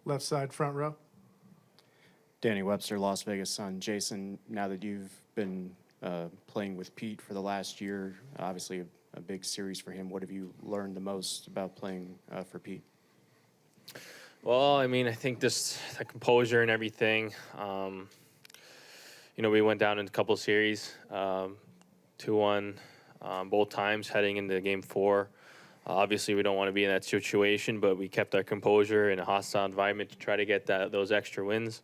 Left side, front row. Danny Webster, Las Vegas Sun. Jason, now that you've been playing with Pete for the last year, obviously a big series for him, what have you learned the most about playing for Pete? Well, I mean, I think just the composure and everything. We went down in a couple series, 2-1 both times heading into game 4. Obviously, we don't want to be in that situation, but we kept our composure in a hostile environment to try to get those extra wins.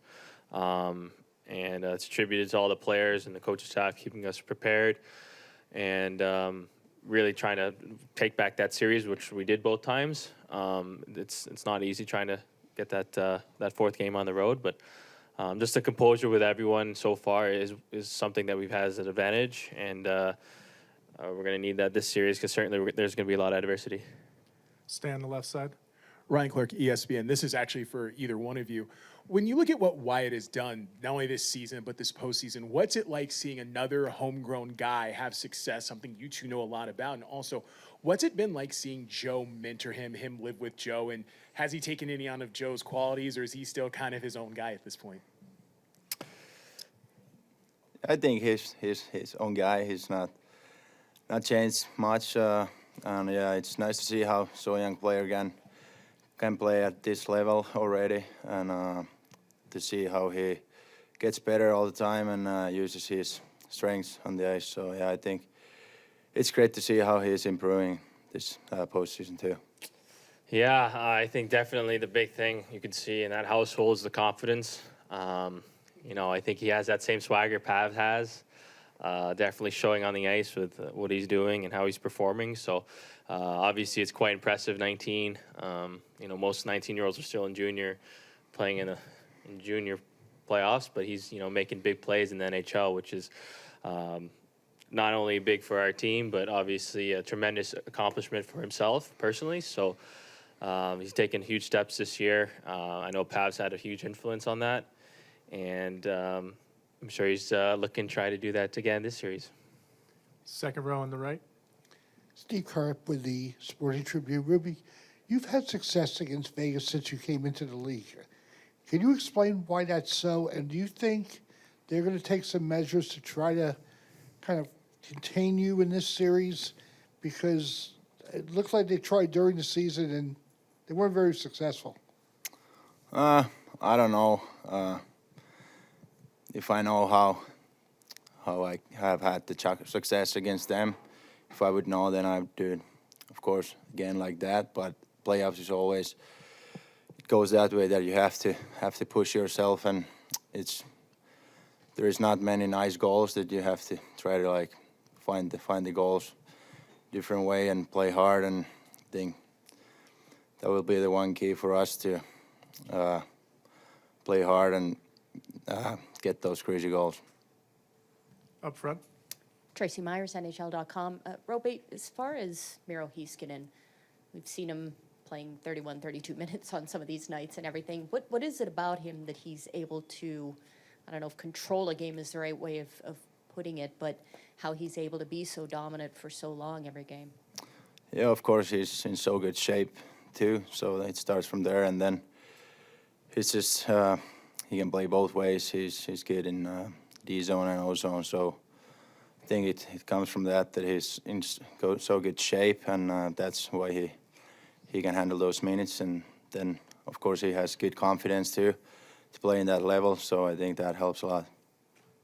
And it's attributed to all the players and the coaching staff keeping us prepared and really trying to take back that series, which we did both times. It's not easy trying to get that fourth game on the road, but just the composure with everyone so far is something that we've had as an advantage, and we're going to need that this series because certainly there's going to be a lot of adversity. Stay on the left side. Ryan Clark, ESPN. This is actually for either one of you. When you look at what Wyatt has done, not only this season, but this postseason, what's it like seeing another homegrown guy have success, something you two know a lot about? And also, what's it been like seeing Joe mentor him live with Joe? And has he taken any on of Joe's qualities, or is he still kind of his own guy at this point? I think he's his own guy. He's not changed much. And yeah, it's nice to see how so young player can play at this level already, and to see how he gets better all the time and uses his strengths on the ice. So yeah, I think it's great to see how he's improving this postseason too. Yeah, I think definitely the big thing you can see in that household is the confidence. I think he has that same swagger Pav has, definitely showing on the ice with what he's doing and how he's performing. So obviously it's quite impressive, 19. Most 19-year-olds are still in junior, playing in junior playoffs, but he's, making big plays in the NHL, which is not only big for our team, but obviously a tremendous accomplishment for himself personally. So he's taken huge steps this year. I know Pav's had a huge influence on that, and I'm sure he's looking to try to do that again this series. Second row on the right. Steve Carp with the Sporting Tribune. Roope, you've had success against Vegas since you came into the league. Can you explain why that's so? And do you think they're going to take some measures to try to kind of contain you in this series? Because it looks like they tried during the season and they weren't very successful. I don't know if I know how I have had the success against them. If I would know, then I would do it, of course, again like that. But playoffs is always, it goes that way that you have to push yourself, and there is not many nice goals that you have to try to find the goals different way and play hard. And I think that will be the one key for us to play hard and get those crazy goals. Up front. Tracy Myers, NHL.com. Roope, as far as Miro Heiskanen, we've seen him playing 31, 32 minutes on some of these nights and everything. What is it about him that he's able to, I don't know if control a game is the right way of putting it, but how he's able to be so dominant for so long every game? Yeah, of course, he's in so good shape too, so it starts from there, and then he's just, he can play both ways. He's good in D zone and O zone, so I think it comes from that he's in so good shape, and that's why he can handle those minutes. And then, of course, he has good confidence too to play in that level, so I think that helps a lot.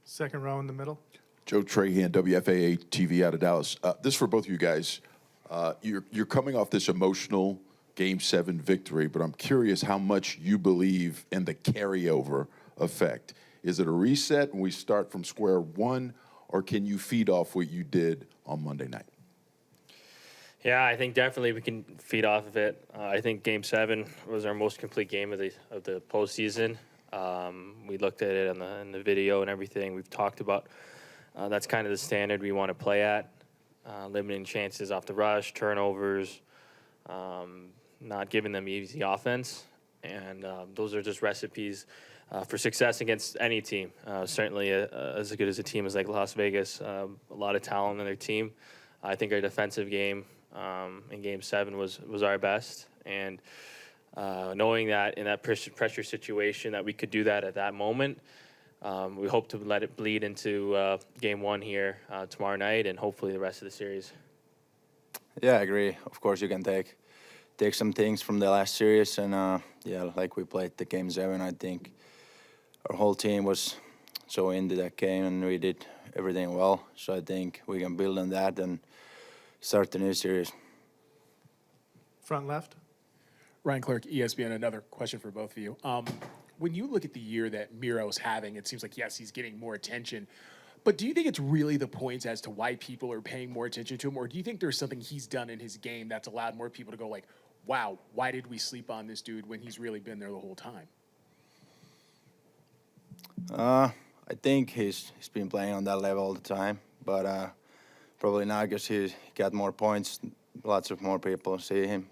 Second row in the middle. Joe Trahan, WFAA TV out of Dallas. This is for both of you guys. You're coming off this emotional Game 7 victory, but I'm curious how much you believe in the carryover effect. Is it a reset and we start from square one, or can you feed off what you did on Monday night? Yeah, I think definitely we can feed off of it. I think Game 7 was our most complete game of the postseason. We looked at it in the video and everything. We've talked about that's kind of the standard we want to play at, limiting chances off the rush, turnovers, not giving them easy offense. And those are just recipes for success against any team. Certainly as good as a team as like Las Vegas, a lot of talent in their team. I think our defensive game in Game 7 was our best, and knowing that in that pressure situation that we could do that at that moment. We hope to let it bleed into game one here tomorrow night and hopefully the rest of the series. Yeah, I agree. Of course, you can take some things from the last series, and yeah, like we played the game 7, I think our whole team was so into that game, and we did everything well. So I think we can build on that and start the new series. Front left. Ryan Clark, ESPN, another question for both of you. When you look at the year that Miro's having, it seems like, yes, he's getting more attention. But do you think it's really the points as to why people are paying more attention to him? Or do you think there's something he's done in his game that's allowed more people to go like, wow, why did we sleep on this dude when he's really been there the whole time? I think he's been playing on that level all the time, but probably now because he got more points, lots of more people see him.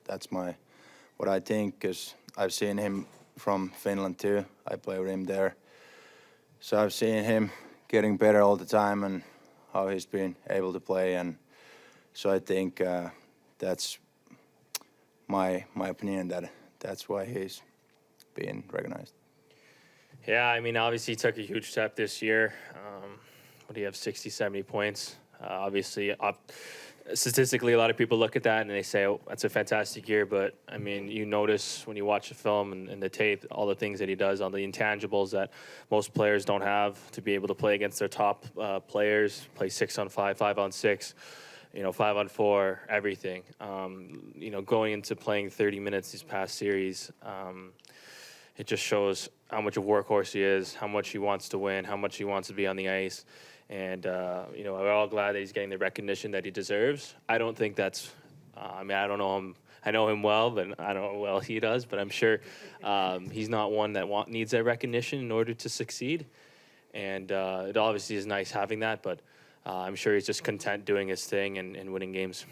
That's what I think, because I've seen him from Finland too. I play with him there, so I've seen him getting better all the time and how he's been able to play, and so I think that's my opinion that's why he's being recognized. Yeah, I mean, obviously he took a huge step this year. What do you have, 60, 70 points? Obviously, statistically, a lot of people look at that and they say, oh, that's a fantastic year. But, I mean, you notice when you watch the film and the tape, all the things that he does, all the intangibles that most players don't have to be able to play against their top players, play 6-on-5, 5-on-6, 5-on-4, everything. Going into playing 30 minutes these past series, it just shows how much of a workhorse he is, how much he wants to win, how much he wants to be on the ice. And, we're all glad that he's getting the recognition that he deserves. I don't think that's, I don't know him. I know him well, but I don't know how well he does. But I'm sure he's not one that needs that recognition in order to succeed. And it obviously is nice having that, but I'm sure he's just content doing his thing and winning games.